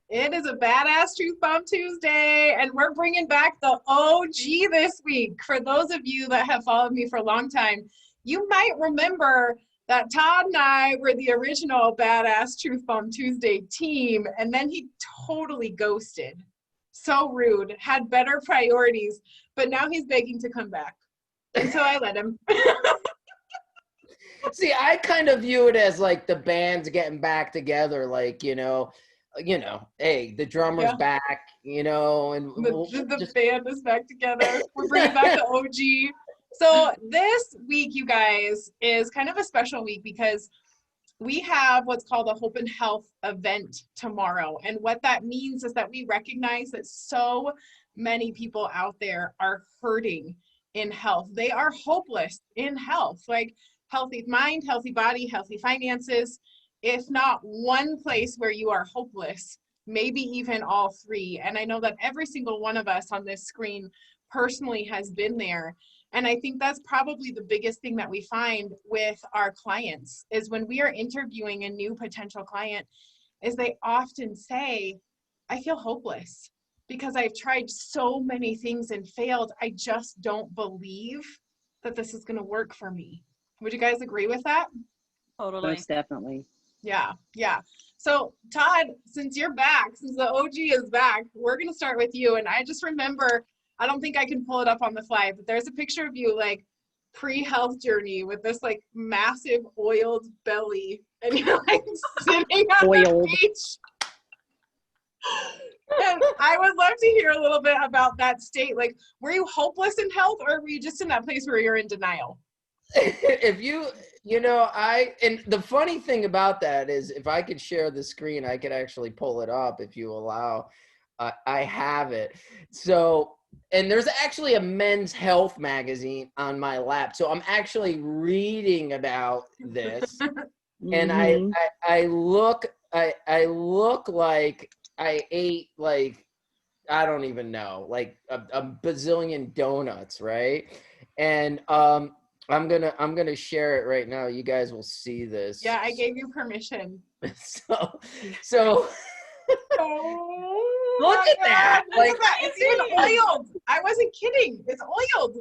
It is a Badass Truth Bomb Tuesday, and we're bringing back the OG this week. For those of you that have followed me for a long time, you might remember that Todd and I were the original Badass Truth Bomb Tuesday team, and then he totally ghosted. So rude, had better priorities, but now he's begging to come back. And so I let him. See, I kind of view it as like the band's getting back together, like, hey, the drummer's back, and The band is back together. We're bringing back the OG. So this week, you guys, is kind of a special week because we have what's called a Hope and Health event tomorrow. And what that means is that we recognize that so many people out there are hurting in health. They are hopeless in health, like healthy mind, healthy body, healthy finances. If not one place where you are hopeless, maybe even all three. And I know that every single one of us on this screen personally has been there. And I think that's probably the biggest thing that we find with our clients is when we are interviewing a new potential client is they often say, I feel hopeless because I've tried so many things and failed. I just don't believe that this is going to work for me. Would you guys agree with that? Totally. Most definitely. Yeah. So Todd, since you're back, since the OG is back, we're going to start with you. And I just remember, I don't think I can pull it up on the fly, but there's a picture of you like pre-health journey with this like massive oiled belly and you're like sitting on the beach. And I would love to hear a little bit about that state. Like, were you hopeless in health or were you just in that place where you're in denial? If and the funny thing about that is if I could share the screen, I could actually pull it up if you allow. I have it. So, and there's actually a Men's Health magazine on my lap. So I'm actually reading about this. And I look like I ate like, I don't even know, like a bazillion donuts, right? And I'm gonna share it right now. You guys will see this. Yeah, I gave you permission. So oh, look at that! Like that. It's even oiled. I wasn't kidding. It's oiled.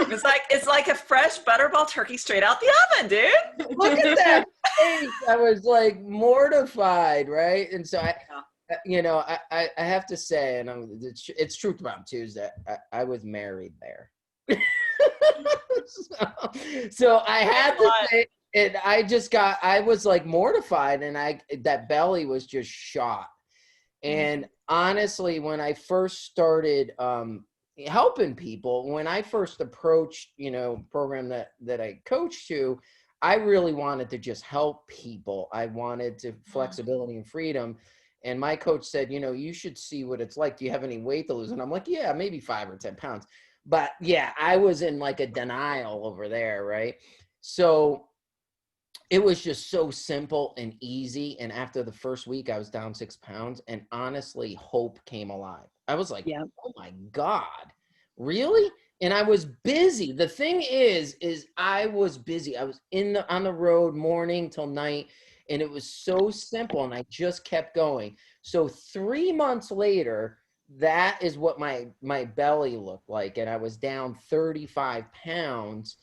It's like a fresh Butterball turkey straight out the oven, dude. Look at that face. I was like mortified, right? And so I have to say, and it's Truth Bomb Tuesday. I was married there. so I had to say, and I was like mortified, and that belly was just shot. And honestly, when I first started helping people, when I first approached, program that I coached to, I really wanted to just help people. I wanted to flexibility and freedom. And my coach said, you should see what it's like. Do you have any weight to lose? And I'm like, yeah, maybe 5 or 10 pounds. But yeah, I was in like a denial over there, right? So it was just so simple and easy. And after the first week, I was down 6 pounds. And honestly, hope came alive. I was like, oh my God, really? And I was busy. The thing is I was busy. I was on the road morning till night. And it was so simple. And I just kept going. So 3 months later, that is what my belly looked like. And I was down 35 pounds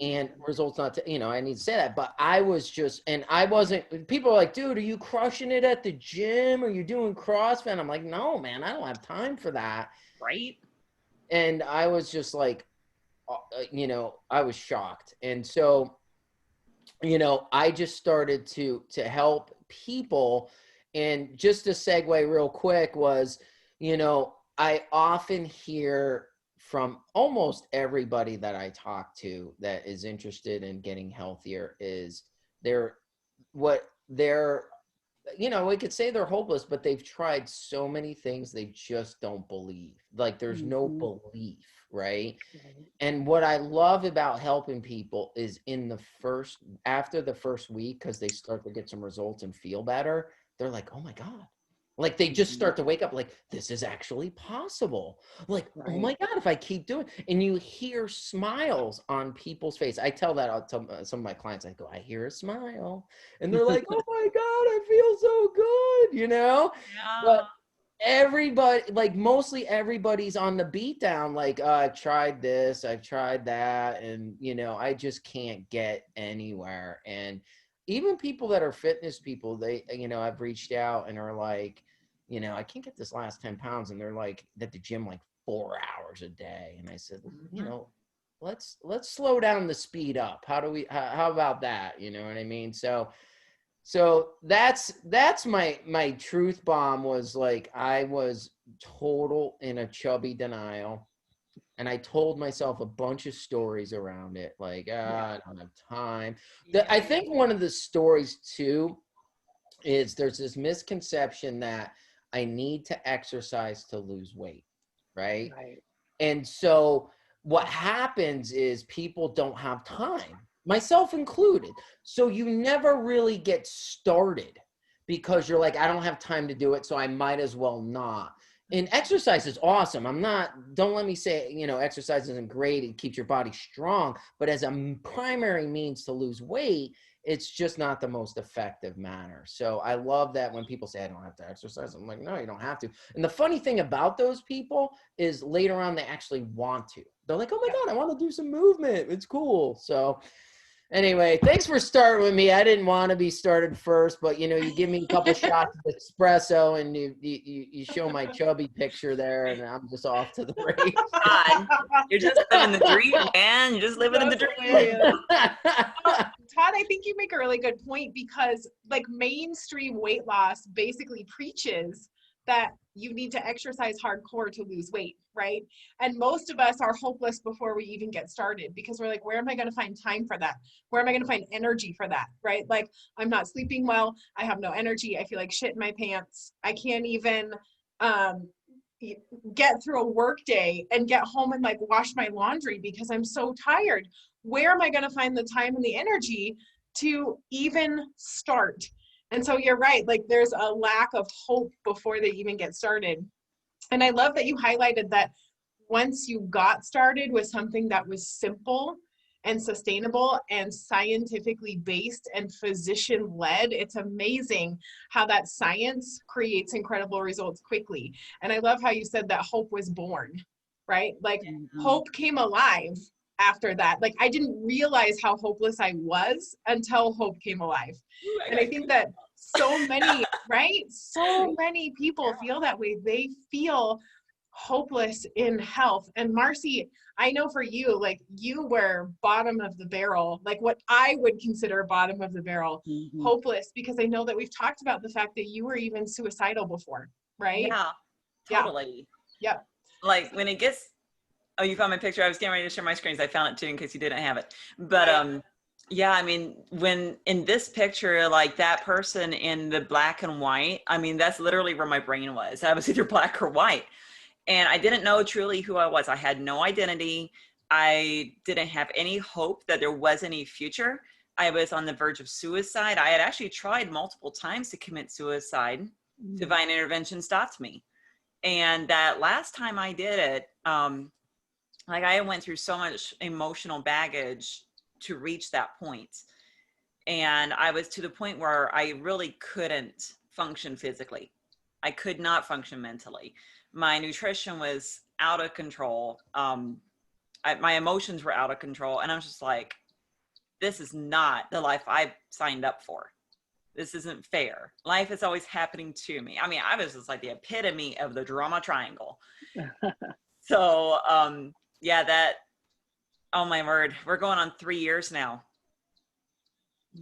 and results not to, I need to say that, but I was just, and I wasn't, people are like, dude, are you crushing it at the gym? Are you doing CrossFit? And I'm like, no, man, I don't have time for that. Right. And I was just like, I was shocked. And so, I just started to help people. And just to segue real quick was, I often hear from almost everybody that I talk to that is interested in getting healthier is we could say they're hopeless, but they've tried so many things. They just don't believe. Like there's no belief, right? And what I love about helping people is after the first week, because they start to get some results and feel better, they're like, oh my God, Like they just start to wake up like, this is actually possible. Like, oh my God, if I keep doing, and you hear smiles on people's face. I tell that, I'll tell some of my clients, I go, I hear a smile. And they're like, oh my God, I feel so good, you know? But everybody, like mostly everybody's on the beat down. Like, I've tried this, I've tried that. And, you know, I just can't get anywhere. And even people that are fitness people, they, you know, I've reached out and are like, you know, I can't get this last 10 pounds. And they're like at the gym, like 4 hours a day. And I said, you know, let's slow down the speed up. How do we, how about that? You know what I mean? So that's my truth bomb was like, I was total in a chubby denial. And I told myself a bunch of stories around it. Like, I don't have time. I think one of the stories too is there's this misconception that I need to exercise to lose weight, right? And so what happens is people don't have time, myself included. So you never really get started because you're like, I don't have time to do it, so I might as well not. And exercise is awesome. Don't let me say, you know, exercise isn't great. It keeps your body strong. But as a primary means to lose weight, it's just not the most effective manner. So I love that when people say, I don't have to exercise. I'm like, no, you don't have to. And the funny thing about those people is later on, they actually want to. They're like, oh my God, I want to do some movement. It's cool. So anyway, thanks for starting with me. I didn't want to be started first, but you know, you give me a couple shots of espresso and you show my chubby picture there, and I'm just off to the race. God, you're just living the dream, man. You're just living in the dream. Todd, I think you make a really good point because like mainstream weight loss basically preaches that you need to exercise hardcore to lose weight, right? And most of us are hopeless before we even get started because we're like, where am I going to find time for that? Where am I going to find energy for that, right? Like, I'm not sleeping well. I have no energy. I feel like shit in my pants. I can't even get through a work day and get home and like wash my laundry because I'm so tired. Where am I going to find the time and the energy to even start? And so you're right, like there's a lack of hope before they even get started. And I love that you highlighted that once you got started with something that was simple and sustainable and scientifically based and physician led, it's amazing how that science creates incredible results quickly. And I love how you said that hope was born, right? Like hope came alive after that. Like I didn't realize how hopeless I was until hope came alive. And I think that so many, right? So many people feel that way. They feel hopeless in health. And Marcy, I know for you, like you were bottom of the barrel, like what I would consider bottom of the barrel, hopeless, because I know that we've talked about the fact that you were even suicidal before, right? Yeah, totally. Yep. Like when it gets, oh, you found my picture. I was getting ready to share my screens. I found it too in case you didn't have it. But yeah, I mean, when in this picture, like that person in the black and white, I mean, that's literally where my brain was. I was either black or white. And I didn't know truly who I was. I had no identity. I didn't have any hope that there was any future. I was on the verge of suicide. I had actually tried multiple times to commit suicide. Divine intervention stopped me. And that last time I did it, like I went through so much emotional baggage to reach that point. And I was to the point where I really couldn't function physically. I could not function mentally. My nutrition was out of control. My emotions were out of control. And I was just like, this is not the life I signed up for. This isn't fair. Life is always happening to me. I mean, I was just like the epitome of the drama triangle. So, yeah, that, oh my word, we're going on 3 years now.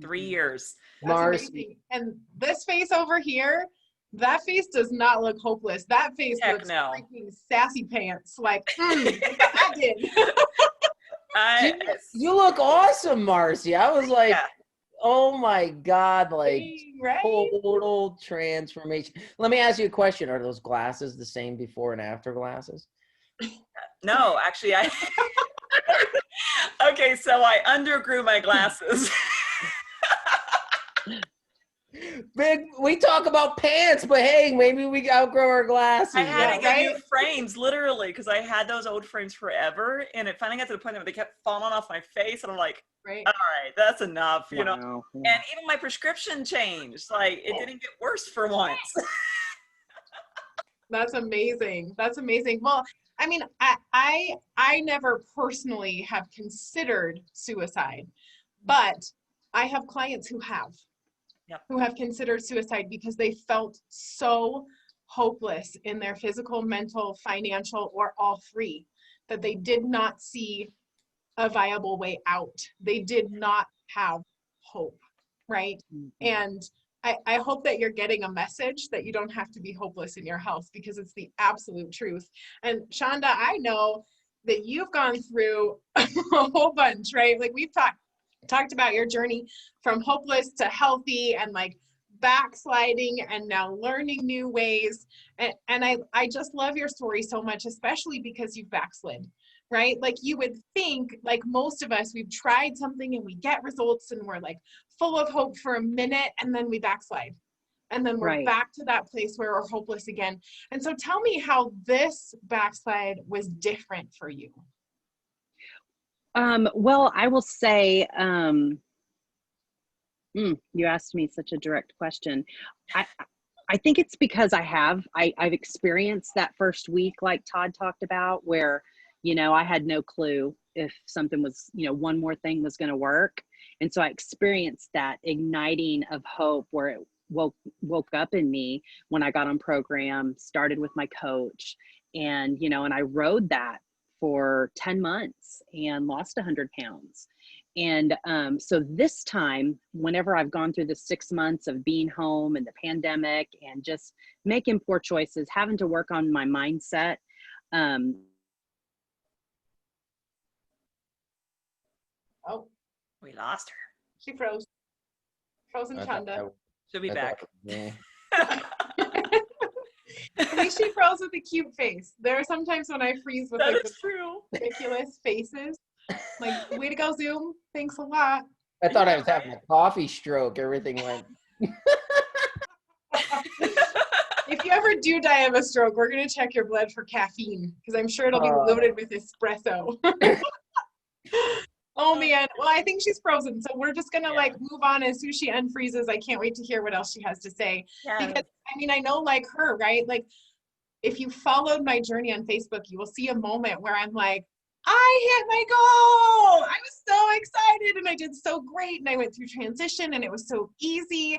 3 years. That's amazing. And this face over here, that face does not look hopeless. That face looks freaking sassy pants. Like, I did. You look awesome, Marcy. I was like, oh my God, like total transformation. Let me ask you a question. Are those glasses the same before and after glasses? No, actually, okay, so I undergrew my glasses. we talk about pants, but hey, maybe we outgrow our glasses. I had to get right? new frames, literally, because I had those old frames forever, and it finally got to the point that they kept falling off my face, and I'm like, Right. all right, that's enough, you know. Wow. And even my prescription changed. Like, it didn't get worse for once. That's amazing. That's amazing. Well, I mean, I never personally have considered suicide, but I have clients who have. Yep. Who have considered suicide because they felt so hopeless in their physical, mental, financial, or all three, that they did not see a viable way out. They did not have hope, right? And I hope that you're getting a message that you don't have to be hopeless in your health, because it's the absolute truth. And Shonda, I know that you've gone through a whole bunch, right? Like we've talked about your journey from hopeless to healthy, and like backsliding, and now learning new ways. And I just love your story so much, especially because you've backslid, right? Like you would think, like most of us, we've tried something and we get results and we're like full of hope for a minute, and then we backslide. And then we're Right. back to that place where we're hopeless again. And so tell me how this backslide was different for you. Well, I will say, you asked me such a direct question. I think it's because I've experienced that first week, like Todd talked about, where, you know, I had no clue if something was, you know, one more thing was going to work. And so I experienced that igniting of hope where it woke up in me when I got on program, started with my coach, and, you know, and I rode that for 10 months and lost 100 pounds. And so this time, whenever I've gone through the 6 months of being home and the pandemic and just making poor choices, having to work on my mindset. Oh, We lost her. she froze. Frozen I thought Shonda. She'll be I back. thought- yeah. At least she froze with a cute face. There are sometimes when I freeze with That like is the true. ridiculous faces. Like, way to go, Zoom. Thanks a lot. I thought I was having a coffee stroke. Everything went. If you ever do die of a stroke, we're going to check your blood for caffeine, because I'm sure it'll be loaded with espresso. Oh man. Well, I think she's frozen. So we're just going to like move on as soon as she unfreezes. I can't wait to hear what else she has to say. Because I mean, I know like her, right? Like if you followed my journey on Facebook, you will see a moment where I'm like, I hit my goal. I was so excited and I did so great. And I went through transition and it was so easy.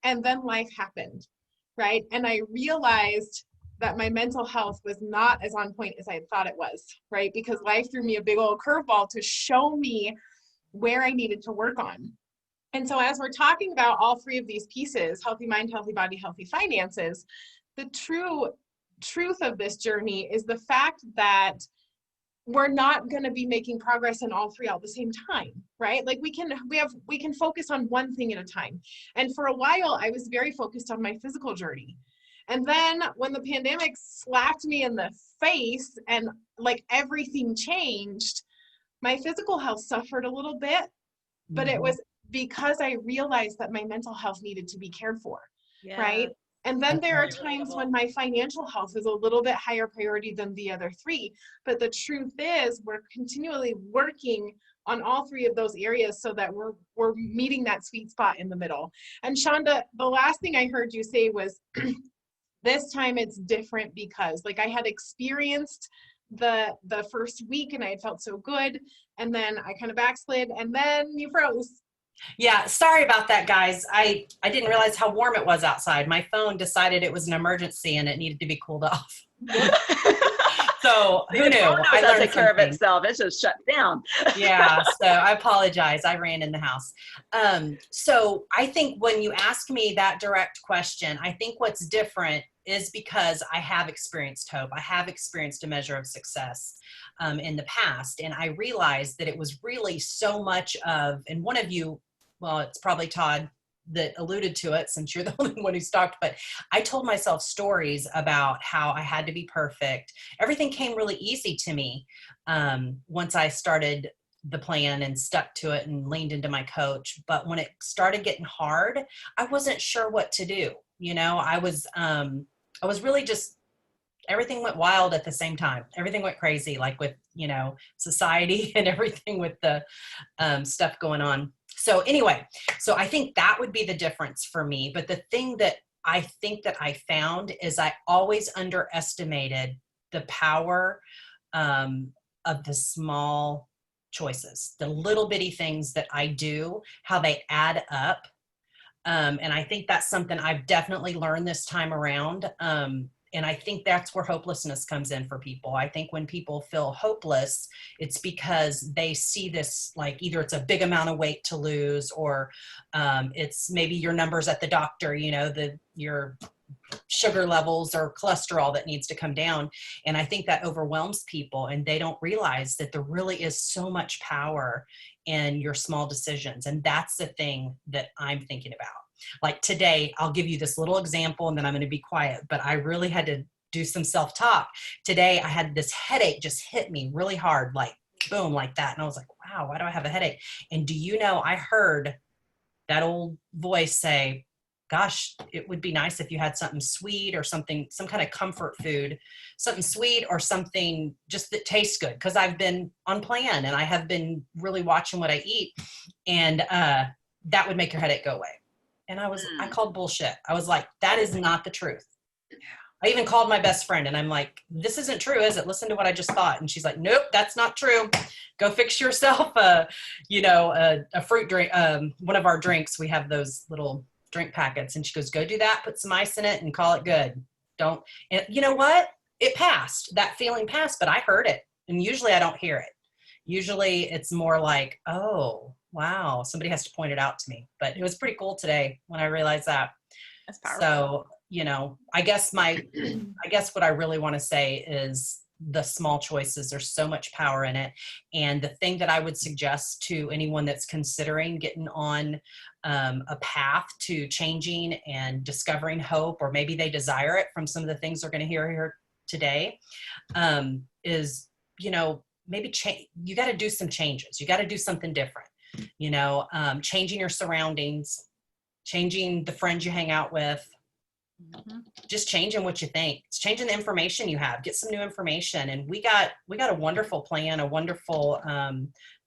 And then life happened, right? And I realized that my mental health was not as on point as I thought it was, right? Because life threw me a big old curveball to show me where I needed to work on. And so as we're talking about all three of these pieces, healthy mind, healthy body, healthy finances, the truth of this journey is the fact that we're not going to be making progress in all three at the same time, right? Like we can focus on one thing at a time. And for a while, I was very focused on my physical journey. And then when the pandemic slapped me in the face and like everything changed, my physical health suffered a little bit, but it was because I realized that my mental health needed to be cared for, right? And then there are times when my financial health is a little bit higher priority than the other three. But the truth is we're continually working on all three of those areas so that we're meeting that sweet spot in the middle. And Shonda, the last thing I heard you say was this time it's different because like I had experienced the first week and I had felt so good. And then I kind of backslid and then you froze. Yeah, sorry about that, guys. I didn't realize how warm it was outside. My phone decided it was an emergency and it needed to be cooled off. So who knew? Knows I how to learned take care of something. itself. It's just shut down. Yeah, so I apologize. I ran in the house. So I think when you ask me that direct question, I think what's different is because I have experienced hope. I have experienced a measure of success in the past. And I realized that it was really so much of, and one of you, well, it's probably Todd that alluded to it since you're the only one who's talked, but I told myself stories about how I had to be perfect. Everything came really easy to me once I started the plan and stuck to it and leaned into my coach. But when it started getting hard, I wasn't sure what to do. You know, I was really just, everything went wild at the same time. Everything went crazy, like with, you know, society and everything with the stuff going on. So anyway, so I think that would be the difference for me. But the thing that I think that I found is I always underestimated the power of the small choices, the little bitty things that I do, how they add up. And I think that's something I've definitely learned this time around. And I think that's where hopelessness comes in for people. I think when people feel hopeless, it's because they see this, like either it's a big amount of weight to lose, or it's maybe your numbers at the doctor, you know, your sugar levels or cholesterol that needs to come down. And I think that overwhelms people, and they don't realize that there really is so much power in your small decisions. And that's the thing that I'm thinking about. Like today, I'll give you this little example and then I'm going to be quiet, but I really had to do some self-talk. Today, I had this headache just hit me really hard, like boom, like that. And I was like, wow, why do I have a headache? And do you know, I heard that old voice say, gosh, it would be nice if you had something sweet or something, some kind of comfort food, something sweet or something just that tastes good. Cause I've been on plan and I have been really watching what I eat, and that would make your headache go away. And I called bullshit. I was like, that is not the truth. I even called my best friend and I'm like, this isn't true, is it? Listen to what I just thought. And she's like, nope, that's not true. Go fix yourself a fruit drink. One of our drinks, we have those little drink packets. And she goes, go do that, put some ice in it and call it good. And you know what? It passed. That feeling passed, but I heard it. And usually I don't hear it. Usually it's more like, oh, wow, somebody has to point it out to me. But it was pretty cool today when I realized that. That's powerful. So, you know, I guess what I really want to say is the small choices, there's so much power in it. And the thing that I would suggest to anyone that's considering getting on a path to changing and discovering hope, or maybe they desire it from some of the things they're going to hear here today, is, you know, maybe you got to do some changes. You got to do something different, you know, changing your surroundings, changing the friends you hang out with, just changing what you think. It's changing the information you have. Get some new information. And we got a wonderful plan, a wonderful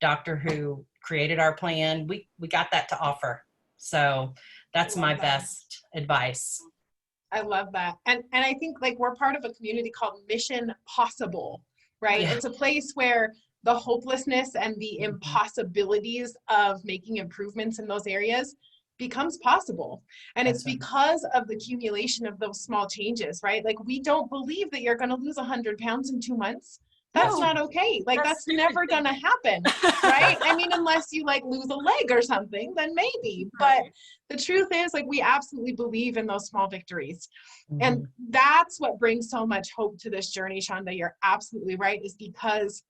doctor who created our plan. We got that to offer. So that's my best advice. I love that. And I think like we're part of a community called Mission Possible, right? Yeah. It's a place where the hopelessness and the impossibilities of making improvements in those areas becomes possible. And it's because of the accumulation of those small changes, right? Like we don't believe that you're going to lose 100 pounds in 2 months. That's not okay. Like that's never going to happen, right? I mean, unless you like lose a leg or something, then maybe. But the truth is like we absolutely believe in those small victories. And that's what brings so much hope to this journey, Shonda. You're absolutely right, is because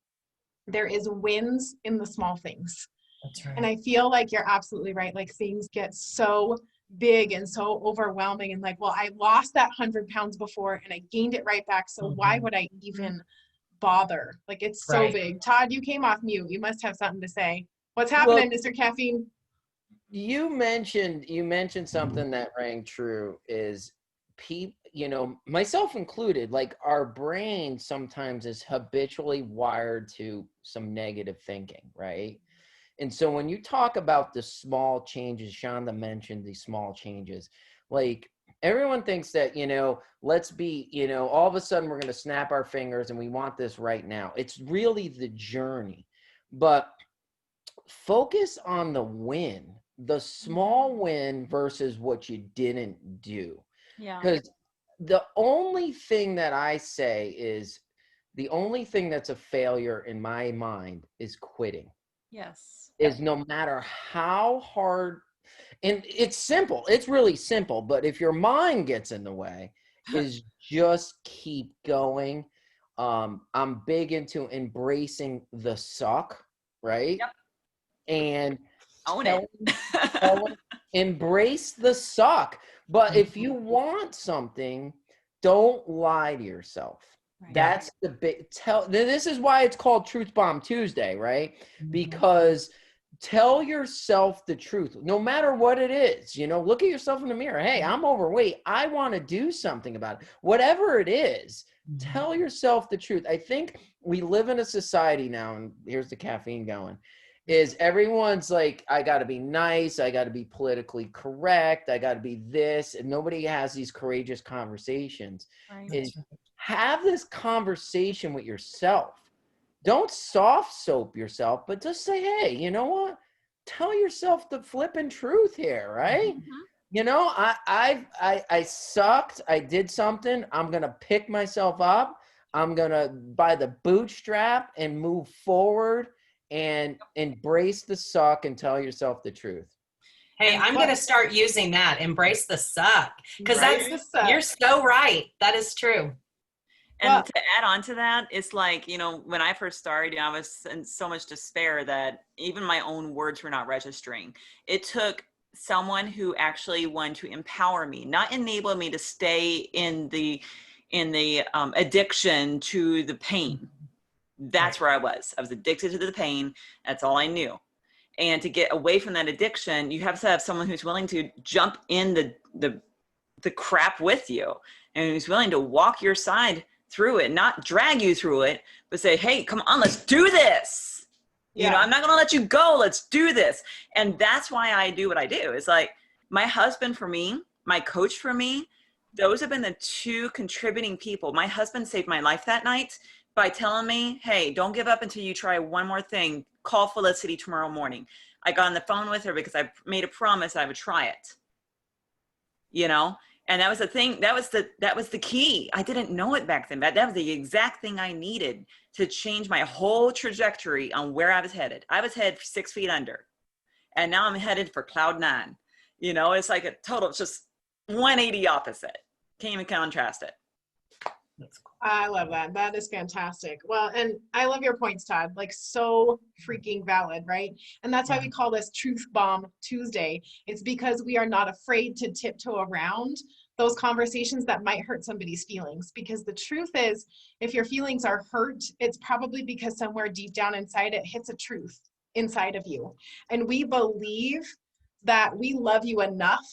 there is wins in the small things. That's right. And I feel like you're absolutely right. Like things get so big and so overwhelming and like, well, I lost that 100 pounds before and I gained it right back. So why would I even bother? Like it's so big. Todd, you came off mute. You must have something to say. What's happening, Mr. Caffeine? You mentioned something that rang true is people, you know, myself included, like our brain sometimes is habitually wired to some negative thinking, right? And so when you talk about the small changes, Shonda mentioned these small changes, like everyone thinks that, you know, let's be, you know, all of a sudden we're going to snap our fingers and we want this right now. It's really the journey, but focus on the win, the small win versus what you didn't do. Yeah. Because the only thing that I say is the only thing that's a failure in my mind is quitting. Yes. Is no matter how hard, and it's simple, it's really simple, but if your mind gets in the way, is just keep going. I'm big into embracing the suck, right? Yep. And Own it. Embrace the suck. But if you want something, don't lie to yourself. Right. That's the big this is why it's called Truth Bomb Tuesday, right? Mhm. Because tell yourself the truth, no matter what it is. Look at yourself in the mirror. Hey, I'm overweight. I want to do something about it. Whatever it is, tell yourself the truth. I think we live in a society now, and here's the caffeine going, is everyone's like, I got to be nice. I got to be politically correct. I got to be this. And nobody has these courageous conversations. Right. Is have this conversation with yourself. Don't soft soap yourself, but just say, hey, you know what? Tell yourself the flipping truth here, right? I sucked. I did something. I'm gonna pick myself up. I'm gonna by the bootstrap and move forward and embrace the suck and tell yourself the truth. Hey, And I'm what- going to start using that. Embrace the suck. Because Embrace the suck. you're so right. That is true. And Well- to add on to that, it's like, when I first started, I was in so much despair that even my own words were not registering. It took someone who actually wanted to empower me, not enable me to stay in the addiction to the pain. That's where I was. I was addicted to the pain. That's all I knew. And to get away from that addiction, you have to have someone who's willing to jump in the crap with you and who's willing to walk your side through it, not drag you through it, but say, hey, come on, let's do this. I'm not going to let you go. Let's do this. And that's why I do what I do. It's like my husband for me, my coach for me, those have been the two contributing people. My husband saved my life that night by telling me, hey, don't give up until you try one more thing. Call Felicity tomorrow morning. I got on the phone with her because I made a promise I would try it. And that was the thing. That was the key. I didn't know it back then, but that was the exact thing I needed to change my whole trajectory on where I was headed. I was headed 6 feet under, and now I'm headed for cloud 9. It's like a total, just 180 opposite. Can't even contrast it. That's cool. I love that. That is fantastic. Well, and I love your points, Todd. Like, so freaking valid, right? And that's why we call this Truth Bomb Tuesday. It's because we are not afraid to tiptoe around those conversations that might hurt somebody's feelings. Because the truth is, if your feelings are hurt, it's probably because somewhere deep down inside it hits a truth inside of you. And we believe that we love you enough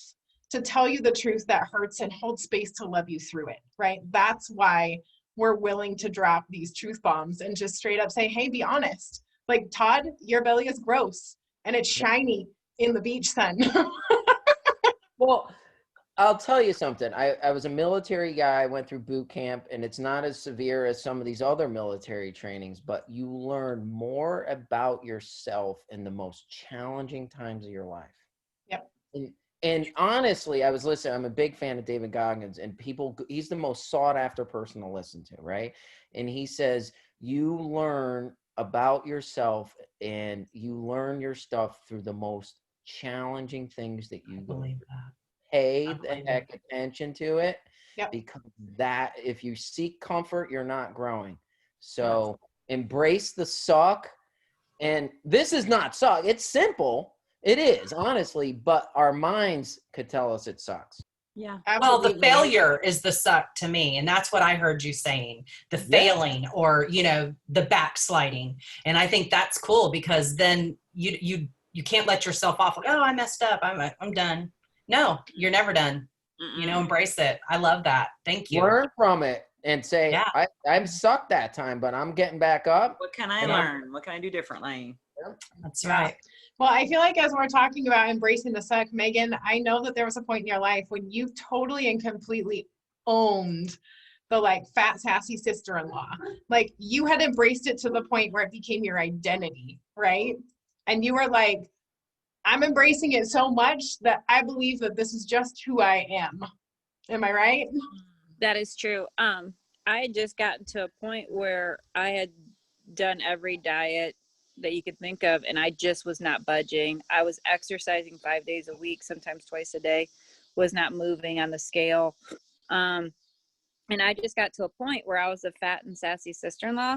to tell you the truth that hurts and hold space to love you through it, right? That's why we're willing to drop these truth bombs and just straight up say, hey, be honest. Like, Todd, your belly is gross and it's shiny in the beach sun. Well, I'll tell you something. I was a military guy. I went through boot camp, and it's not as severe as some of these other military trainings, but you learn more about yourself in the most challenging times of your life. Yep. And honestly, I was listening. I'm a big fan of David Goggins, and he's the most sought after person to listen to, right? And he says, you learn about yourself and you learn your stuff through the most challenging things that you I believe that. pay I the believe heck attention to it. Yep. Because that, if you seek comfort, you're not growing. So embrace the suck. And this is not suck. It's simple. It is, honestly, but our minds could tell us it sucks. Yeah. Well, the Absolutely. failure is the suck to me. And that's what I heard you saying, the failing or, the backsliding. And I think that's cool because then you can't let yourself off. Like, oh, I messed up. I'm done. No, you're never done. Embrace it. I love that. Thank you. Learn from it and say, Yeah. I've sucked that time, but I'm getting back up. What can I And learn? What can I do differently? That's right. Well, I feel like as we're talking about embracing the suck, Megan, I know that there was a point in your life when you totally and completely owned the fat, sassy sister-in-law. Like, you had embraced it to the point where it became your identity, right? And you were like, I'm embracing it so much that I believe that this is just who I am. Am I right? That is true. I had just gotten to a point where I had done every diet that you could think of, and I just was not budging. I was exercising 5 days a week, sometimes twice a day, was not moving on the scale. And I just got to a point where I was a fat and sassy sister-in-law.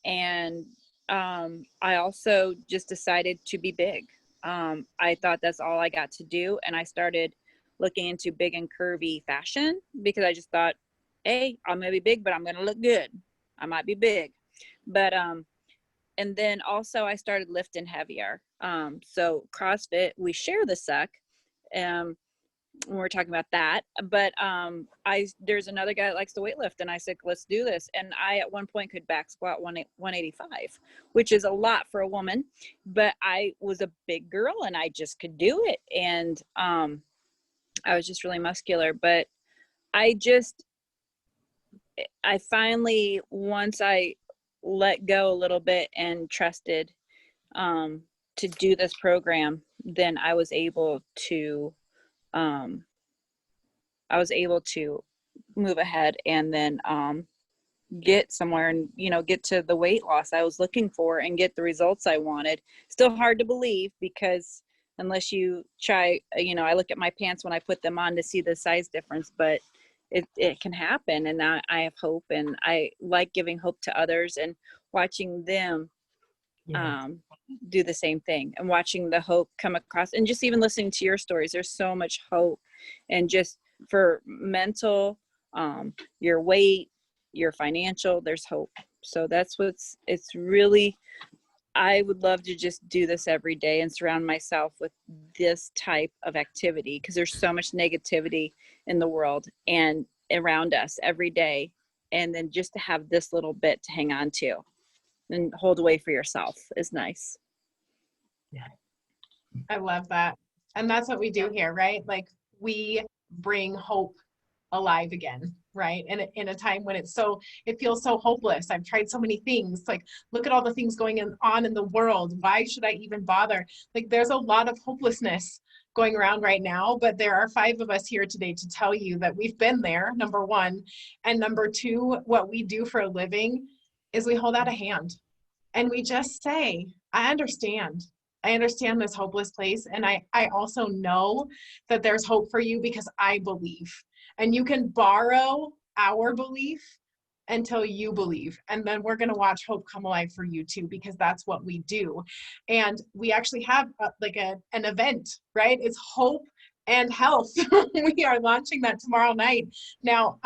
And I also just decided to be big. I thought that's all I got to do. And I started looking into big and curvy fashion because I just thought, hey, I'm going to be big, but I'm going to look good. I might be big, but and then also I started lifting heavier. So CrossFit, we share the suck. When we're talking about that, but there's another guy that likes to weightlift, and I said, let's do this. And I at one point could back squat 185, which is a lot for a woman, but I was a big girl and I just could do it. And I was just really muscular, but I finally, once I let go a little bit and trusted to do this program, then I was able to move ahead and then get somewhere and, get to the weight loss I was looking for and get the results I wanted. Still hard to believe, because unless you try, I look at my pants when I put them on to see the size difference, but it can happen. And I have hope, and I like giving hope to others and watching them do the same thing, and watching the hope come across, and just even listening to your stories. There's so much hope, and just for mental, your weight, your financial, there's hope. So that's it's really, I would love to just do this every day and surround myself with this type of activity, because there's so much negativity in the world and around us every day. And then just to have this little bit to hang on to and hold away for yourself is nice. Yeah. I love that. And that's what we do here, right? Like, we bring hope alive again, right? And in a time when it feels so hopeless. I've tried so many things. Like, look at all the things going on in the world. Why should I even bother? Like, there's a lot of hopelessness going around right now, but there are 5 of us here today to tell you that we've been there, number one. And number two, what we do for a living is we hold out a hand and we just say, I understand this hopeless place. And I also know that there's hope for you, because I believe. And you can borrow our belief until you believe. And then we're going to watch hope come alive for you too, because that's what we do. And we actually have an event, right? It's Hope and Health. We are launching that tomorrow night. Now,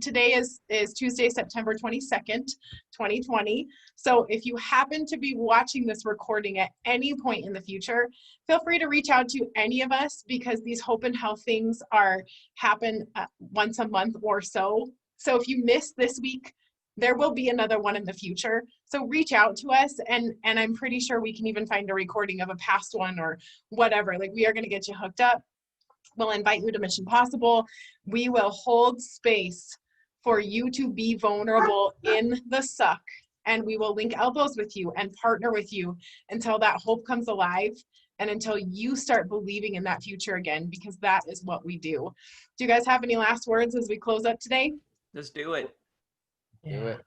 today is Tuesday, September 22nd, 2020. So if you happen to be watching this recording at any point in the future, feel free to reach out to any of us, because these Hope and Health things happen once a month or so. So if you missed this week, there will be another one in the future. So reach out to us, and I'm pretty sure we can even find a recording of a past one or whatever. Like, we are going to get you hooked up. We'll invite you to Mission Possible. We will hold space for you to be vulnerable in the suck, and we will link elbows with you and partner with you until that hope comes alive, and until you start believing in that future again, because that is what we do. Do you guys have any last words as we close up today? Just do it. Do it.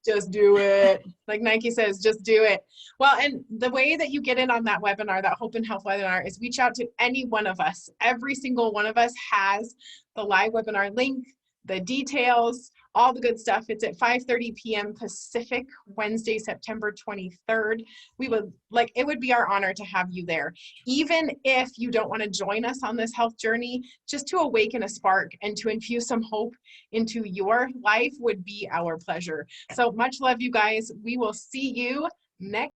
Just do it. Like Nike says, just do it. Well, and the way that you get in on that webinar, that Hope and Health webinar, is reach out to any one of us. Every single one of us has the live webinar link, the details, all the good stuff. It's at 5:30 p.m. Pacific, Wednesday, September 23rd. It would be our honor to have you there. Even if you don't want to join us on this health journey, just to awaken a spark and to infuse some hope into your life would be our pleasure. So much love, you guys. We will see you next